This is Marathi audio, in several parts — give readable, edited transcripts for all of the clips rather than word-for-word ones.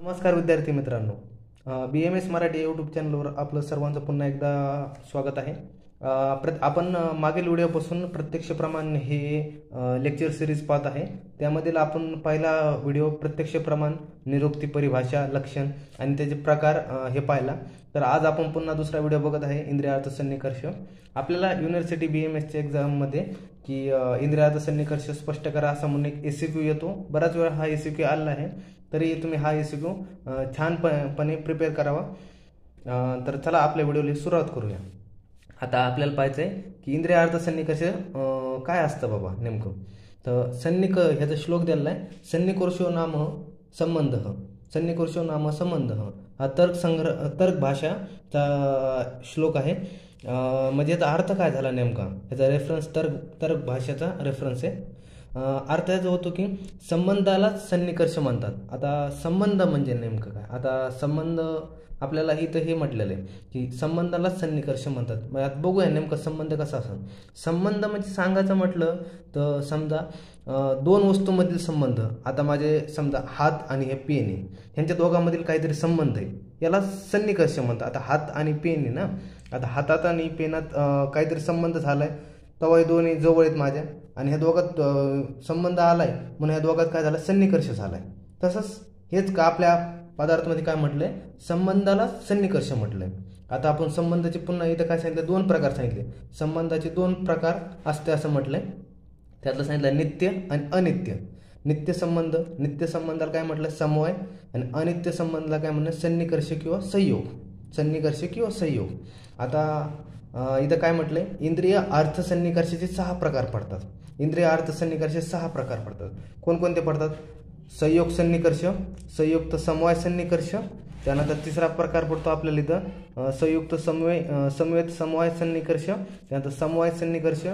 नमस्कार विद्यार्थी मित्रांनो, BMS मराठी यूट्यूब चॅनलवर आपलं सर्वांचं पुन्हा एकदा स्वागत आहे. आपण मागील व्हिडिओपासून प्रत्यक्ष प्रमाण हे लेक्चर सिरीज पाहत आहे. त्यामधील आपण पहिला व्हिडिओ प्रत्यक्ष प्रमाण, निरुक्ती, परिभाषा, लक्षण आणि त्याचे प्रकार हे पाहिला. तर आज आपण पुन्हा दुसरा व्हिडिओ बघत आहे, इंद्रियार्थ सन्निकर्ष. आपल्याला युनिव्हर्सिटी BMSच्या एक्झाममध्ये की इंद्रियार्थ सन्निकर्ष स्पष्ट करा असा म्हणून एक SCQ येतो. बराच वेळा हा SCQ आला आहे, तरी तुम्ही हा SCQ छानपणे प्रिपेअर करावा. तर चला आपल्या व्हिडिओला सुरुवात करूया. आता आपल्याला पाहायचं आहे की इंद्रियार्थ सन्निकर्ष काय असतं बाबा नेमकं. तर ह्याचा श्लोक दिलेला आहे, सन्निकर्षो नाम संबंध. सन्निकर्षो नाम संबंध हा तर्क भाषाचा श्लोक आहे. म्हणजे याचा अर्थ काय झाला नेमका, याचा रेफरन्स तर्क भाषेचा रेफरन्स आहे. अर्थ याचा होतो की संबंधालाच सन्निकर्ष म्हणतात. आता संबंध म्हणजे नेमकं काय. आता संबंध आपल्याला इथं हे म्हटलेलं आहे की संबंधालाच सन्निकर्ष म्हणतात. मग आता बघूया नेमका संबंध कसा असतो. संबंध म्हणजे सांगायचं म्हटलं तर समजा दोन वस्तूंमधील संबंध. आता माझे समजा हात आणि हे पेन आहे, ह्यांच्या दोघांमधील काहीतरी संबंध आहे, याला सन्निकर्ष म्हणतात. आता हात आणि पेन आहे ना, आता हातात आणि पेनात काहीतरी संबंध झालाय, तेव्हा हे दोन्ही जवळ आहेत माझ्या, आणि ह्या दोघात संबंध आलाय म्हणून ह्या दोघात काय झालं, सन्निकर्ष झालाय. तसंच हेच का आपल्या पदार्थामध्ये काय म्हटलंय, संबंधाला सन्निकर्ष म्हटलंय. आता आपण संबंधाचे पुन्हा इथं काय सांगितलं, दोन प्रकार सांगितले. संबंधाचे दोन प्रकार असते असं म्हटलंय. त्यातलं सांगितलं नित्य आणि अनित्य. नित्य संबंधाला काय म्हटलं, समवाय, आणि अनित्य संबंधाला काय म्हणलं, सन्निकर्ष किंवा संयोग. सन्निकर्ष किंवा संयोग. आता इथं काय म्हटलंय, इंद्रिय अर्थ सन्निकर्षाचे 6 प्रकार पडतात. इंद्रिय अर्थ सन्निकर्ष 6 प्रकार पडतात. कोणकोणते पडतात, संयोग सन्निकर्ष, संयुक्त समवाय सन्निकर्ष, त्यानंतर तिसरा प्रकार पडतो आपल्याला इथं संयुक्त समवेत समवाय सन्निकर्ष, त्यानंतर समवाय सन्निकर्ष,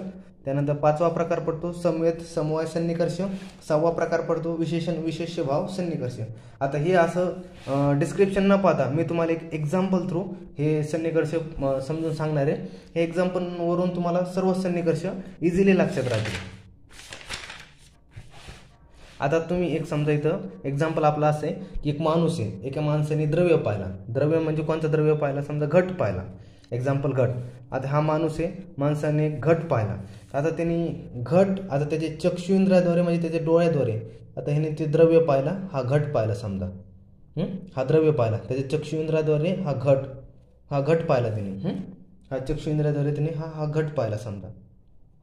त्यानंतर 5वा प्रकार पडतो समवेत समवाय सन्निकर्ष, 6वा प्रकार पडतो विशेषण विशेष्य भाव सन्निकर्ष. आता हे असं डिस्क्रिप्शन न पाहता मी तुम्हाला एक एक्झाम्पल थ्रू हे सन्निकर्ष समजून सांगणार आहे. हे एक्झाम्पलवरून तुम्हाला सर्व सन्निकर्ष इझिली लक्षात राहतील. आता तुम्ही एक समजा इथं एक्झाम्पल आपलं असं आहे की एक माणूस आहे, एका माणसाने द्रव्य पाहिला. द्रव्य म्हणजे कोणता द्रव्य पाहिला, समजा घट पाहिला, एक्झाम्पल घट. आता हा माणूस आहे, माणसाने घट पाहिला. आता त्यांनी घट, आता त्याचे चक्षुइंद्रियाद्वारे म्हणजे त्याच्या डोळ्याद्वारे, आता ह्याने ते द्रव्य पाहिला, हा घट पाहिला समजा. हा द्रव्य पाहिला, त्याच्या चक्षुइंद्रियाद्वारे हा घट पाहिला त्याने. हा चक्षुइंद्रियाद्वारे त्याने हा घट पाहिला समजा.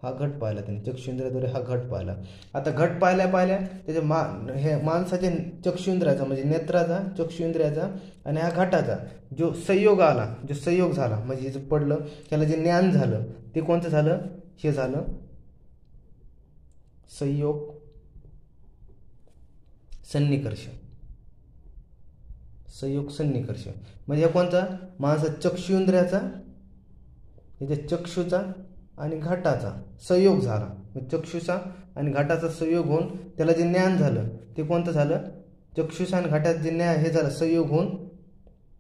हा घट पाहिला त्याने चक्षुइंद्रियाद्वारे, हा घट पाहिला. आता घट पाहिल्या त्याच्या हे माणसाच्या चक्षुइंद्रियाचा म्हणजे नेत्राचा, चक्षुइंद्रियाचा आणि ह्या घटाचा जो संयोग आला, जो संयोग झाला म्हणजे जे पडलं, त्याला जे ज्ञान झालं ते कोणतं झालं, हे झालं संयोग सन्निकर्ष. संयोग सन्निकर्ष म्हणजे हे कोणता, माणसा चक्षुइंद्रियाचा, त्याच्या चक्षुचा आणि घटाचा संयोग झाला. चक्षुषा आणि घटाचा संयोग होऊन त्याला जे ज्ञान झालं ते कोणतं झालं, चक्षुषा आणि घटात जे हे झालं संयोग होऊन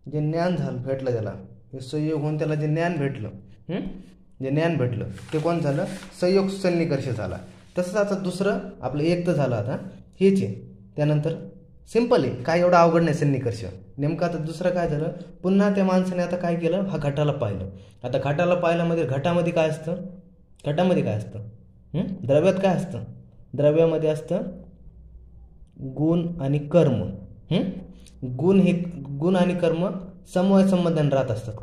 जे ज्ञान झालं भेटलं त्याला, हे संयोग होऊन त्याला जे ज्ञान भेटलं, जे ज्ञान भेटलं ते कोण झालं, संयोग सन्निकर्ष झाला. तसंच आता दुसरं आपलं एक तर झालं, आता हेच आहे. त्यानंतर सिंपल आहे, काय एवढं अवघड नाही सन्निकर्ष. नेमकं आता दुसरं काय झालं, पुन्हा त्या माणसाने आता काय केलं, हा घटाला पाहिलं. आता घटाला पाहिल्यामध्ये घटामध्ये काय असतं, घटामध्ये काय असतं, द्रव्यात काय असतं, द्रव्यामध्ये असतं गुण आणि कर्म. गुण आणि कर्म समवाय संबंधाने राहत असतात.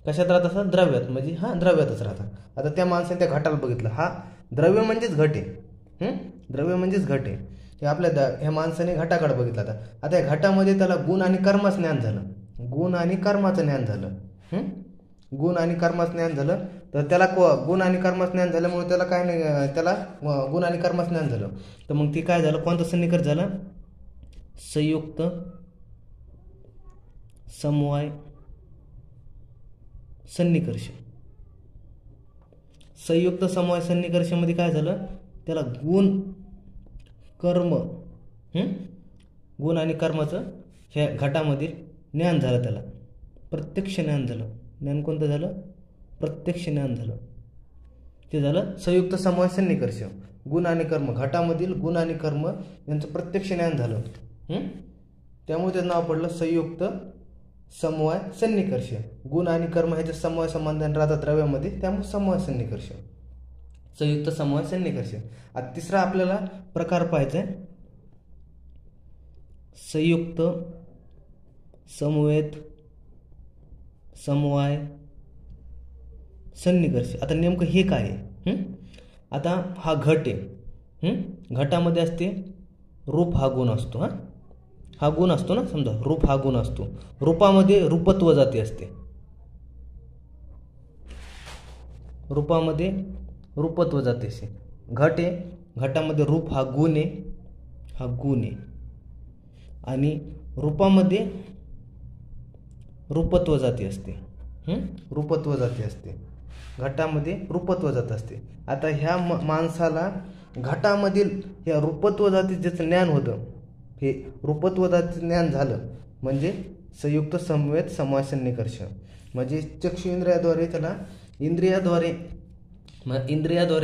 कशात राहत असतात, द्रव्यात, म्हणजे द्रव्यातच राहतात. आता त्या माणसाने त्या घटाला बघितलं, हा द्रव्य म्हणजेच घट आहे. द्रव्य म्हणजेच घट आहे. हे आपल्या ह्या माणसाने घटाकडे बघितलं. आता या घटामध्ये त्याला गुण आणि कर्माचं ज्ञान झालं. गुण आणि कर्माचं ज्ञान झालं. गुण आणि कर्माचं ज्ञान झालं. तर त्याला गुण आणि कर्माचं ज्ञान झाल्यामुळे त्याला काय नाही, त्याला गुण आणि कर्माचं ज्ञान झालं. तर मग ती काय झालं, कोणतं सन्निकर्ष झालं, संयुक्त समवाय सन्निकर्ष. संयुक्त समवाय सन्निकर्षामध्ये काय झालं, त्याला गुण कर्म, गुण आणि कर्माचं ह्या घटामध्ये ज्ञान झालं. त्याला प्रत्यक्ष ज्ञान झालं. ज्ञान कोणतं झालं, प्रत्यक्ष ज्ञान झालं. ते झालं संयुक्त समवाय सन्निकर्ष. गुण आणि कर्म, घटामधील गुण आणि कर्म यांचं प्रत्यक्ष ज्ञान झालं. त्यामुळे त्याचं नाव पडलं संयुक्त समवाय सन्निकर्ष. गुण आणि कर्म ह्याच्या समवाय संबंधाने राहतात द्रव्यामध्ये, त्यामुळे समवाय सन्निकर्ष, संयुक्त समवाय सन्निकर्ष. आता तिसरा आपल्याला प्रकार पाहायचा आहे संयुक्त समवेत समवाय सन्निकर्ष. आता नेमकं हे काय आहे? आता हा घट आहे, घटामध्ये असते रूप हा गुण असतो, हा गुण असतो ना, समजा रूप हा गुण असतो. रूपामध्ये रूपत्व जाती असते, रूपामध्ये रूपत्व जाते असे. घट आहे, घटामध्ये रूप हा गुण आहे, हा गुण आहे, आणि रूपामध्ये रूपत्व जाती असते, रूपत्व जाती असते, घटामध्ये रूपत्व जात असते. आता ह्या माणसाला घटामधील ह्या रूपत्व जाती ज्याचं ज्ञान होतं, हे रूपत्व जातीचं ज्ञान झालं म्हणजे संयुक्त समवेत समवाय सन्निकर्ष. म्हणजे चक्षु इंद्रियाद्वारे त्याला इंद्रियाद्वारे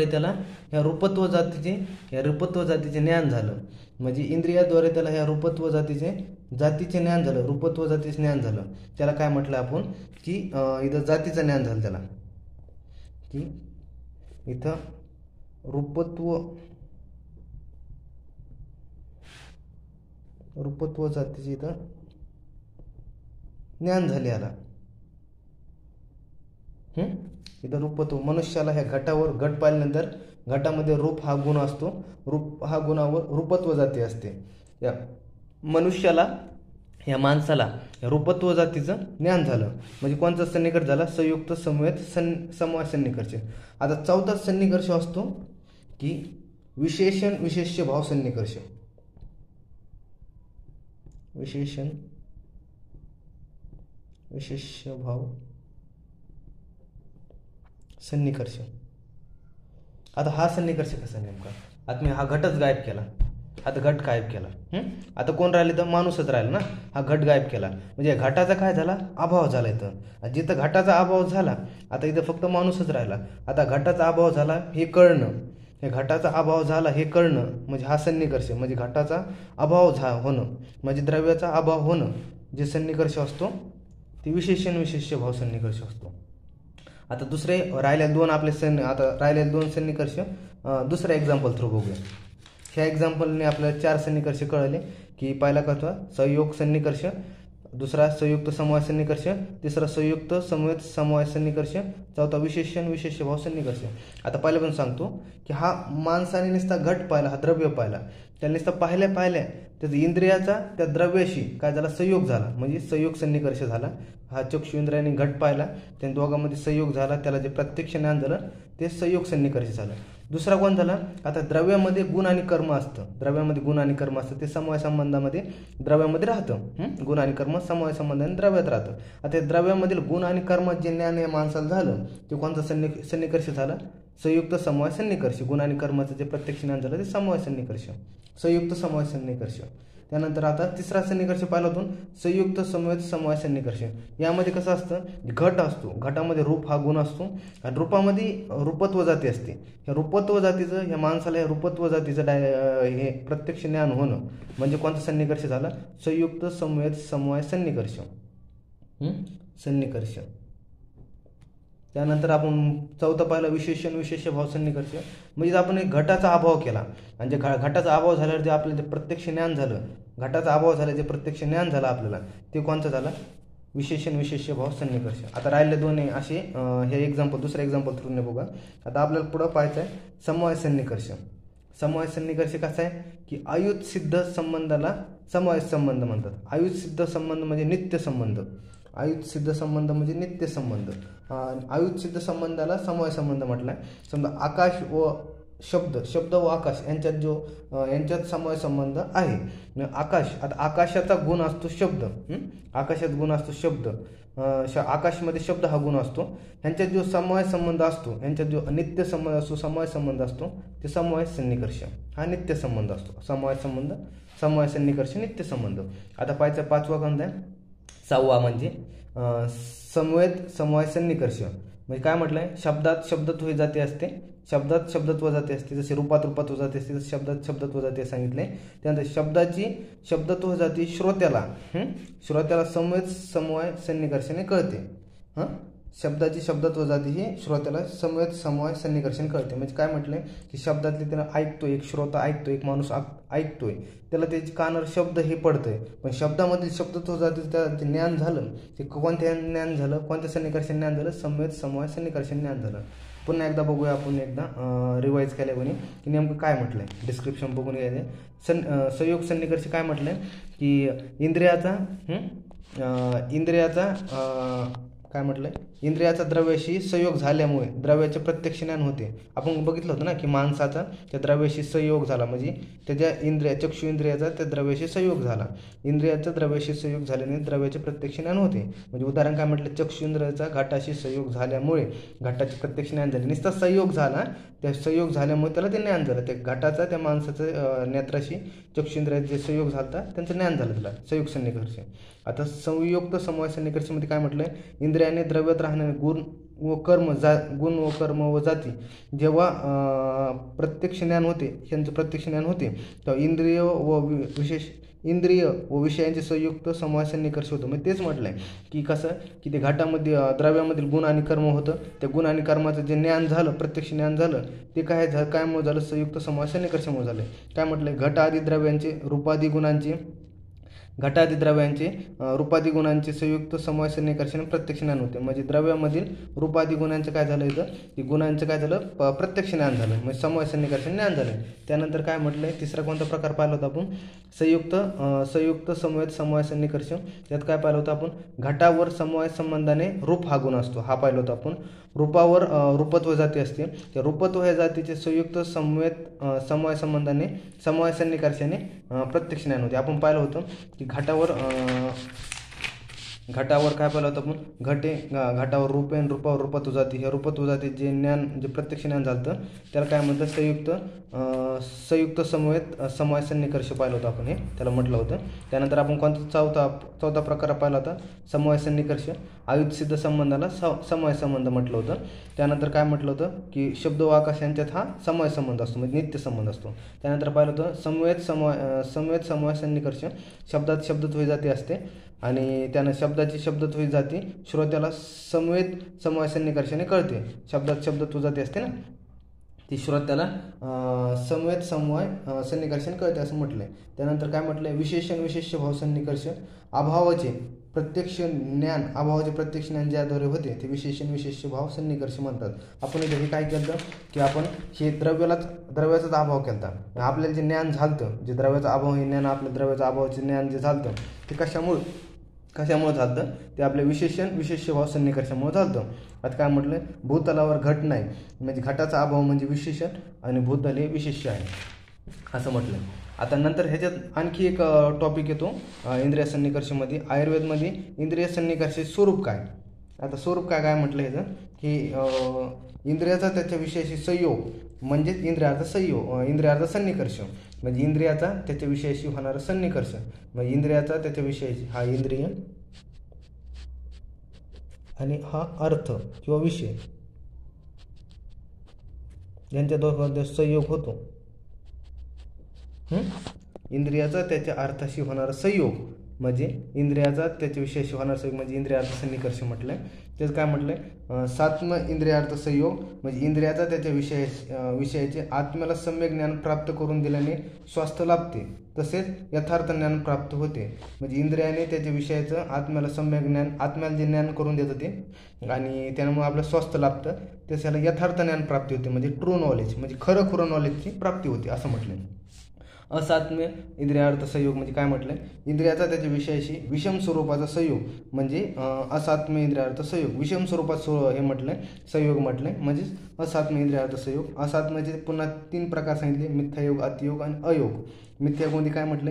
त्याला ह्या रूपत्व जातीचे ज्ञान झालं. म्हणजे इंद्रियाद्वारे त्याला ह्या रूपत्व जातीचे ज्ञान झालं, रूपत्व जातीचे ज्ञान झालं. त्याला काय म्हटलं आपण की इथं जातीचं ज्ञान झालं त्याला, की इथं रूपत्व जातीचे इथं ज्ञान झाले याला. इथं रूपत्व मनुष्याला ह्या घटावर, घट पाहिल्यानंतर घटामध्ये रूप हा गुण असतो, रूप हा गुणावर रूपत्व जाती असते. या मनुष्याला, या माणसाला रूपत्व जातीचं ज्ञान झालं म्हणजे कोणता सन्निकर्ष झाला? संयुक्त समवेत समवाय सन्निकर्ष. आता चौथा सन्निकर्ष असतो की विशेषण विशेष्य भाव सन्निकर्ष. विशेषण विशेष्य भाव सन्निकर्ष. आता हा सन्निकर्ष कसा नेमका? आता मी हा घटच गायब केला, आता घट गायब केला, आता कोण राहिले तर माणूसच राहिला ना. हा घट गायब केला म्हणजे घटाचा काय झाला? अभाव झाला. इथं जिथं घटाचा अभाव झाला आता इथं फक्त माणूसच राहिला. आता घटाचा अभाव झाला हे कळणं, हे घटाचा अभाव झाला हे कळणं म्हणजे हा सन्निकर्ष. म्हणजे घटाचा अभाव होणं म्हणजे द्रव्याचा अभाव होणं, जे सन्निकर्ष असतो ते विशेषण विशेष्य भाव सन्निकर्ष असतो. आता दुसरे राहिलेले दोन आपले राहिलेले दोन सन्निकर्ष दुसऱ्या एक्झाम्पल थ्रू बघूया. ह्या एक्झाम्पलने आपल्याला 4 सन्निकर्ष कळले की पहिला कसं संयोग सन्निकर्ष, दुसरा संयुक्त समवाय सन्निकर्ष, तिसरा संयुक्त समवेत समवाय सन्निकर्ष, चौथा विशेषण विशेष्य भाव सन्निकर्ष. आता पहिला पण सांगतो की हा माणसाने नुसता घट पाहिला, हा द्रव्य पाहिला, त्याला नुसता पाहिल्या त्याचा इंद्रियाचा त्या द्रव्याशी काय झाला? संयोग झाला म्हणजे संयोग सन्निकर्ष झाला. हा चक्षु इंद्रियाने घट पाहिला, त्या दोघांमध्ये संयोग झाला, त्याला जे प्रत्यक्ष ज्ञान झालं ते संयोग सन्निकर्ष झालं. दुसरा कोण झाला? आता द्रव्यामध्ये गुण आणि कर्म असतं, द्रव्यामध्ये गुण आणि कर्म असतं, ते समवाय संबंधामध्ये द्रव्यामध्ये राहतं. गुण आणि कर्म समवाय संबंधाने द्रव्यात राहतं. आता द्रव्यामधील गुण आणि कर्म जे ज्ञान या माणसाला झालं ते कोणता सन्निकर्ष झाला? संयुक्त समवाय सन्निकर्ष. गुण आणि कर्माचं जे प्रत्यक्ष ज्ञान झालं ते समवाय सन्निकर्ष, संयुक्त समवाय सन्निकर्ष. त्यानंतर आता तिसरा सन्निकर्ष पाहिला होतो संयुक्त समवेत समवाय सन्निकर्ष. यामध्ये कसं असतं? घट असतो, घटामध्ये रूप हा गुण असतो आणि रूपामध्ये रूपत्व जाती असते. ह्या रूपत्व जातीचं, ह्या माणसाला या रूपत्व जातीचं हे प्रत्यक्ष ज्ञान होणं म्हणजे कोणता सन्निकर्ष झाला? संयुक्त समवेत समवाय सन्निकर्ष, सन्निकर्ष. त्यानंतर आपण चौथा पाहिला विशेषण विशेष्य भाव सन्निकर्ष. म्हणजे आपण एक घटाचा अभाव केला आणि जे घटाचा अभाव झाल्यावर जे आपल्याला जे प्रत्यक्ष ज्ञान झालं, घटाचा अभाव झाला जे प्रत्यक्ष ज्ञान झालं आपल्याला, ते कोणतं झालं? विशेषण विशेष्य भाव सन्निकर्ष. आता राहिले दोन असे हे एक्झाम्पल दुसऱ्या एक्झाम्पल थ्रू बघा. आता आपल्याला पुढं पाहायचं आहे समवाय सन्निकर्ष. समवाय सन्निकर्ष कसा आहे की आयुध सिद्ध संबंधाला समवाय संबंध म्हणतात. आयुध सिद्ध संबंध म्हणजे नित्य संबंध, आयुध सिद्ध संबंध म्हणजे नित्य संबंध. आयुध सिद्ध संबंधाला समवाय संबंध म्हटलाय. समजा आकाश व शब्द व आकाश यांच्यात समवाय संबंध आहे. आकाश, आता आकाशाचा गुण असतो शब्द, आकाशात गुण असतो शब्द, आकाशमध्ये शब्द हा गुण असतो. ह्यांच्यात जो समवाय संबंध असतो, ह्यांच्यात जो नित्य संबंध असतो, समवाय संबंध असतो, ते समवाय सन्निकर्ष हा नित्य संबंध असतो. समवाय संबंध, समवाय सन्निकर्ष, नित्य संबंध. आता पाहायचा पाचवा कोणता आहे? 6वा म्हणजे समवेत समवाय सन्निकर्ष. म्हणजे काय म्हटलंय, शब्दात शब्दत्व जाती असते, शब्दात शब्दत्व जाती असते, जसे रूपात रूपत्व जाती असते तसे शब्दात शब्दत्व जाती सांगितले. त्यानंतर शब्दाची शब्दत्व जाती श्रोत्याला श्रोत्याला समवेत समवाय सन्निकर्षाने कळते. शब्दाची शब्दत्व जाती ही श्रोत्याला समवेत समवाय सन्निकर्षण कळते. म्हणजे काय म्हटलंय की शब्दातले त्याला ऐकतोय, एक श्रोता ऐकतोय, एक माणूस ऐकतोय, त्याला त्याची कानावर शब्द हे पडतंय, पण शब्दामधील शब्दत्व जाती त्याला ते ज्ञान झालं, ते कोणत्या ज्ञान झालं, कोणत्या सन्निकर्षण ज्ञान झालं, समवेत समवाय सन्निकर्षण ज्ञान झालं. पुन्हा एकदा बघूया आपण, एकदा रिवाईज केल्याने की नेमकं काय म्हटलंय, डिस्क्रिप्शन बघून घ्यायचं. संयोग सन्निकर्ष काय म्हटलंय की इंद्रियाचा काय म्हटलंय, इंद्रियाचा द्रव्याशी संयोग झाल्यामुळे द्रव्याचे प्रत्यक्ष ज्ञान होते. आपण बघितलं होतं ना की माणसाचा त्या द्रव्याशी संयोग झाला, म्हणजे त्याच्या इंद्रिया चक्षु इंद्रियाचा त्या द्रव्याशी संयोग झाला. इंद्रियाचा द्रव्याशी संयोग झाल्याने द्रव्याचे प्रत्यक्ष ज्ञान होते. म्हणजे उदाहरण काय म्हटलं, चक्षु इंद्रियाचा घाटाशी संयोग झाल्यामुळे घाटाचे प्रत्यक्ष ज्ञान झाले. नुसता संयोग झाला, त्या संयोग झाल्यामुळे त्याला ते ज्ञान झालं. त्या घाटाचा त्या माणसाचं नेत्राशी चक्षु इंद्रियाचा जे संयोग झाला त्यांचं ज्ञान झालं त्याला, संयोग सन्निकर्ष. आता संयुक्त समवाय सन्निकर्षमध्ये काय म्हटलंय, इंद्रियाने द्रव्यात राहणारे गुण व कर्म व जाती जेव्हा प्रत्यक्ष ज्ञान होते, यांचं प्रत्यक्ष ज्ञान होते, तेव्हा इंद्रिय व विषयांचे संयुक्त समवाय सन्निकर्ष होतं. म्हणजे तेच म्हटलंय की कसं की ते घाटामध्ये द्रव्यामधील गुण आणि कर्म होतं, त्या गुण आणि कर्माचं जे ज्ञान झालं, प्रत्यक्ष ज्ञान झालं, ते कायमुळे झालं, संयुक्त समवाय सन्निकर्षामुळे झालं. काय म्हटलंय, घटादी द्रव्यांचे रूपादी गुणांचे संयुक्त समवाय सन्निकर्षण प्रत्यक्ष ज्ञान होते. म्हणजे द्रव्यामधील रूपादी गुणांचं काय झालं इथं की गुणांचं काय झालं, प्रत्यक्ष ज्ञान झालं, म्हणजे समवाय सन्निकर्षण ज्ञान झालं. त्यानंतर काय म्हटलंय, तिसरा कोणता प्रकार पाहिला होता आपण, संयुक्त समवाय सन्निकर्ष. त्यात काय पाहिलं होतं आपण, घटावर समवाय संबंधाने रूप हा गुण असतो, हा पाहिलं होतं आपण. रूपावर रूपत्व जाती असते, त्या रूपत्व ह्या जातीचे संयुक्त समवाय संबंधाने समवाय सन्निकर्षाने प्रत्यक्ष ज्ञान होते. आपण पाहिलं होतं की घाटावर काय पाहिलं होतं आपण, घाटावर रूपेन रूपावर रूपत्व जाती, ह्या रूपत्व जाती जे ज्ञान, जे प्रत्यक्ष ज्ञान झालं त्याला काय म्हणतात, संयुक्त समवाय सन्निकर्ष पाहिलं होतं आपण, हे त्याला म्हटलं होतं. त्यानंतर आपण कोणता चौथा प्रकार पाहिला होता, समवाय सन्निकर्ष. आयुधसिद्ध संबंधाला समवाय संबंध म्हटलं होतं. त्यानंतर काय म्हटलं होतं की शब्द व आकाश यांच्यात हा समवाय संबंध असतो, म्हणजे नित्य संबंध असतो. त्यानंतर पाहिलं होतं समवेत समवाय सन्निकर्ष. शब्दात शब्दत्व जाती असते आणि त्यानं शब्दाची शब्दत्व जाती श्रोत्याला समवेत समवाय सन्निकर्षाने कळते. शब्दात शब्दत्व जाती असते ना, ती श्रोत्याला समवेत समवाय सन्निकर्षण कळते असं म्हटलंय. त्यानंतर काय म्हटलंय, विशेष भाव सन्निकर्ष. अभावाचे प्रत्यक्ष ज्ञान ज्याद्वारे होते ते विशेष भाव सन्निकर्ष म्हणतात. आपण इथे काय केलं की आपण हे द्रव्याचाच अभाव केला. आपल्याला जे ज्ञान झालं, जे द्रव्याचा अभाव हे ज्ञान, आपल्या द्रव्याचा अभावाचे ज्ञान जे झालं ते कशामुळे झालं, ते आपल्या विशेष भाव सन्निकर्षामुळे झालं. आता काय म्हटलं, भूतलावर घट नाही, म्हणजे घटाचा अभाव म्हणजे विशेषण आणि भूतल हे विशेष्य आहे असं म्हटलं. आता नंतर ह्याच्यात आणखी एक टॉपिक येतो इंद्रिय सन्निकर्षमध्ये. आयुर्वेदमध्ये इंद्रिय सन्निकर्ष स्वरूप काय. आता स्वरूप काय म्हटलं ह्याचं की इंद्रियाचा त्याच्या विषयाशी संयोग म्हणजेच इंद्रियार्थ सन्निकर्ष, म्हणजे इंद्रियाचा त्याच्या विषयाशी होणारा सन्निकर्ष. म्हणजे इंद्रियाचा त्याच्या विषयाशी, हा इंद्रिय आणि हा अर्थ किंवा विषय यांच्या दोघांमध्ये संयोग होतो. इंद्रियाचा त्याच्या अर्थाशी होणारा संयोग म्हणजे इंद्रियाचा त्याच्या विषयाशी होणारा संयोग म्हणजे इंद्रियार्थ सन्निकर्ष म्हटलंय. तेच काय म्हटलंय, सात्म इंद्रियार्थ संयोग म्हणजे इंद्रियाचा त्याच्या विषयाचे आत्म्याला सम्यक ज्ञान प्राप्त करून दिल्याने स्वास्थ्य लाभते, तसेच यथार्थ ज्ञान प्राप्त होते. म्हणजे इंद्रियाने त्याच्या विषयाचं आत्म्याला सम्यक ज्ञान, आत्म्याला जे ज्ञान करून देतं ते आणि त्यामुळे आपलं स्वास्थ्य लाभतं, त्याला यथार्थ ज्ञान प्राप्ती होते, म्हणजे ट्रू नॉलेज, म्हणजे खरं नॉलेजची प्राप्ती होते असं म्हटलंय. असात्म्य इंद्रियार्थ संयोग म्हणजे काय म्हटलंय, इंद्रियाचा त्याच्या विषयाशी विषम स्वरूपाचा संयोग म्हणजे असात्म्य इंद्रियार्थ संयोग. विषम स्वरूपात हे म्हटलंय संयोग म्हटलंय म्हणजेच असात्म्य इंद्रियार्थ संयोग. असात्म्याचे पुन्हा 3 प्रकार सांगितले, मिथ्यायोग, अतियोग आणि अयोग. मिथ्यामध्ये काय म्हटले,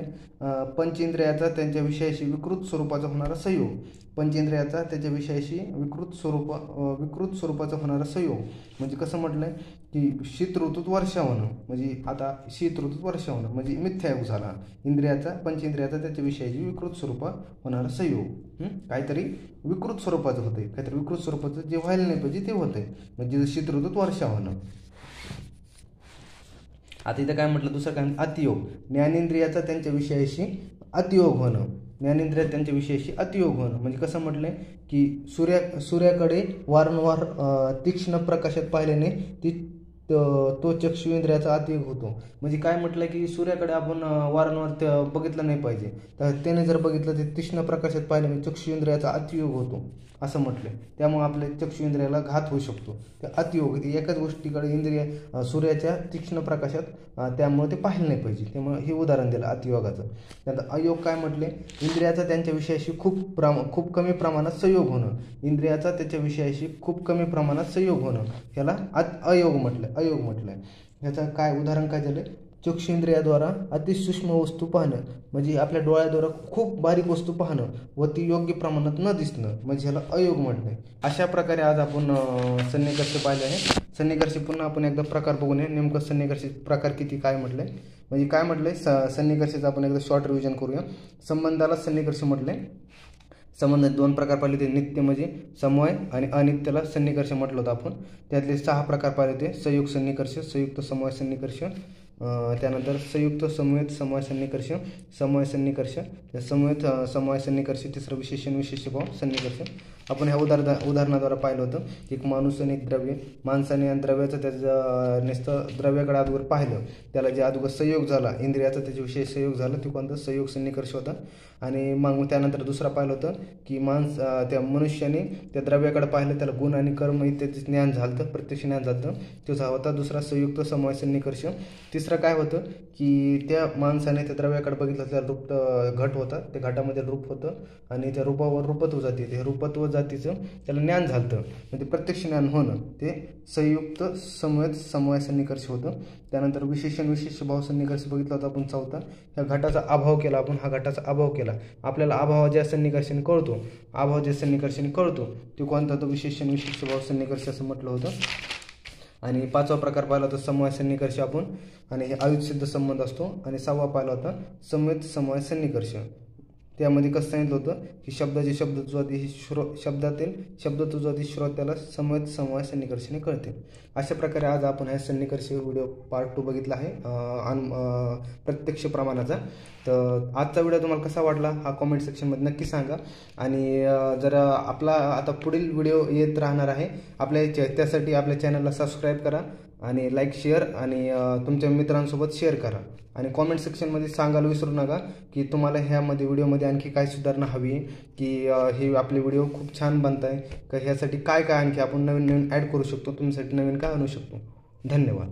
पंचेंद्रियाचा त्यांच्या विषयाशी विकृत स्वरूपाचा होणारा संयोग, पंचेंद्रियाचा त्याच्या विषयाशी विकृत स्वरूपाचा होणारा संयोग. म्हणजे कसं म्हटलंय की शीत ऋतूत वर्षा होणं, म्हणजे आता शीत ऋतूत वर्षा होणं म्हणजे मिथ्यायोग झाला. इंद्रियाचा पंचेंद्रियाचा त्याच्या विषयाशी विकृत स्वरूपात होणारा संयोग, काहीतरी विकृत स्वरूपाचं होतंय, काहीतरी विकृत स्वरूपाचं जे व्हायला नाही पाहिजे ते होतंय, म्हणजे शीत ऋतूत वर्षा होणं. आता इथं काय म्हटलं, दुसरं काय, अतियोग, ज्ञानेंद्रियाचा त्यांच्या विषयाशी अतियोग होणं, ज्ञानेंद्रियात त्यांच्या विषयाशी अतियोग होणं. म्हणजे कसं म्हटलंय की सूर्याकडे वारंवार तीक्ष्ण प्रकाशात पाहिल्याने तो चक्षु इंद्रियाचा अतियोग होतो. म्हणजे काय म्हटलं की सूर्याकडे आपण वारंवार बघितलं नाही पाहिजे, तर त्याने जर बघितलं ते तीक्ष्ण प्रकाशात पाहिल्याने चक्षु इंद्रियाचा अतियोग होतो असं म्हटलंय. त्यामुळे आपल्या चक्षु इंद्रियाला घात होऊ शकतो. त्या अतियोग एकाच गोष्टीकडे इंद्रिय सूर्याच्या तीक्ष्ण प्रकाशात त्यामुळे ते पाहिलं नाही पाहिजे, त्यामुळे हे उदाहरण दिलं अतियोगाचं. त्यानंतर अयोग काय म्हटले, इंद्रियाचा त्यांच्या विषयाशी खूप कमी प्रमाणात संयोग होणं, इंद्रियाचा त्याच्या विषयाशी खूप कमी प्रमाणात संयोग होणं, ह्याला अयोग म्हटलंय. ह्याचं काय उदाहरण काय झालं, चक्षुइंद्रियाद्वारा अतिसूक्ष्म वस्तू पाहणं, म्हणजे आपल्या डोळ्याद्वारा खूप बारीक वस्तू पाहणं व ती योग्य प्रमाणात न दिसणं, म्हणजे ह्याला अयोग म्हटलंय. अशा प्रकारे आज आपण सन्निकर्ष पाहिले आहे. सन्निकर्ष पुन्हा आपण एकदा प्रकार बघून नेमकं सन्निकर्ष प्रकार किती काय म्हटलंय, म्हणजे काय म्हटलंय सन्निकर्षाचं आपण एकदा शॉर्ट रिव्हिजन करूया. संबंधाला सन्निकर्ष म्हटलंय. संबंधात 2 प्रकार पाहिले होते, नित्य म्हणजे समवाय आणि अनित्यला सन्निकर्ष म्हटलं होतं आपण. त्यातले 6 प्रकार पाहिले होते, संयुक्त सन्निकर्ष, संयुक्त समवाय सन्निकर्ष, त्यानंतर संयुक्त समवेत समवाय सन्निकर्ष, समवाय सन्निकर्ष, समवेत समवाय सन्निकर्ष, तिसरं विशेषण विशेषभाव सन्निकर्ष. आपण ह्या उदाहरणाद्वारे पाहिलं होतं, एक माणूस आणि एक द्रव्य, माणसाने आणि द्रव्याचं त्याचं नुसतं द्रव्याकडे अगोदर पाहिलं, त्याला जे अगोदर संयोग झाला इंद्रियाचा त्याच्याविषयी संयोग झाला, ते कोणतं संयोग सन्निकर्ष होता. आणि मग त्यानंतर दुसरा पाहिलं होतं की त्या मनुष्याने त्या द्रव्याकडे पाहिलं, त्याला गुण आणि कर्म इत्यादी ज्ञान झालं, प्रत्यक्ष ज्ञान झालं, तो होता दुसरा संयुक्त समवाय सन्निकर्ष. तिसरं काय होतं की त्या माणसाने त्या द्रव्याकडे बघितलं, त्याला रूप घट होता, त्या घटामध्ये रूप होतं आणि त्या रूपावर रूपत्व जाती, ते रूपत्व जातीचं त्याला ज्ञान झालं, म्हणजे प्रत्यक्ष ज्ञान होणं, ते संयुक्त समवेत समवाय सन्निकर्ष होतं. त्यानंतर विशेषण विशेषभाव सन्निकर्ष बघितला होता आपण चौथा. ह्या घटाचा अभाव केला आपण, हा घटाचा अभाव केला, आपल्याला अभाव ज्या सन्निकर्षाने कळतो, अभाव ज्या सन्निकर्षाने कळतो ते कोणता, तो विशेषण विशेषभाव सन्निकर्ष असं म्हटलं होतं. आणि 5वा प्रकार पाहिला होता समवाय सन्निकर्ष आपण, आणि हे आयुधसिद्ध संबंध असतो. आणि 6वा पाहिला होता समवेत समवाय सन्निकर्ष. त्यामध्ये कसं सांगितलं होतं की शब्दातील शब्दत्वजाती श्रोत्याला समवेत समवाय सन्निकर्षाने कळते. अशा प्रकारे आज आपण हा सन्निकर्ष व्हिडिओ पार्ट 2 बघितला आहे प्रत्यक्ष प्रमाणाचा. तर आजचा व्हिडिओ तुम्हाला कसा वाटला हा कमेंट सेक्शनमध्ये नक्की सांगा. आणि जर आपला आता पुढील व्हिडिओ येत राहणार आहे त्यासाठी आपल्या चॅनलला सबस्क्राईब करा आणि लाईक शेअर आणि तुमच्या मित्रांसोबत शेअर करा. आणि कॉमेंट सेक्शनमध्ये सांगायला विसरू नका की तुम्हाला व्हिडिओमध्ये आणखी काय सुधारणा हवी आहे, की हे आपले व्हिडिओ खूप छान बनत आहे का, ह्यासाठी काय आणखी आपण नवीन ॲड करू शकतो, तुमच्यासाठी नवीन काय आणू शकतो. धन्यवाद.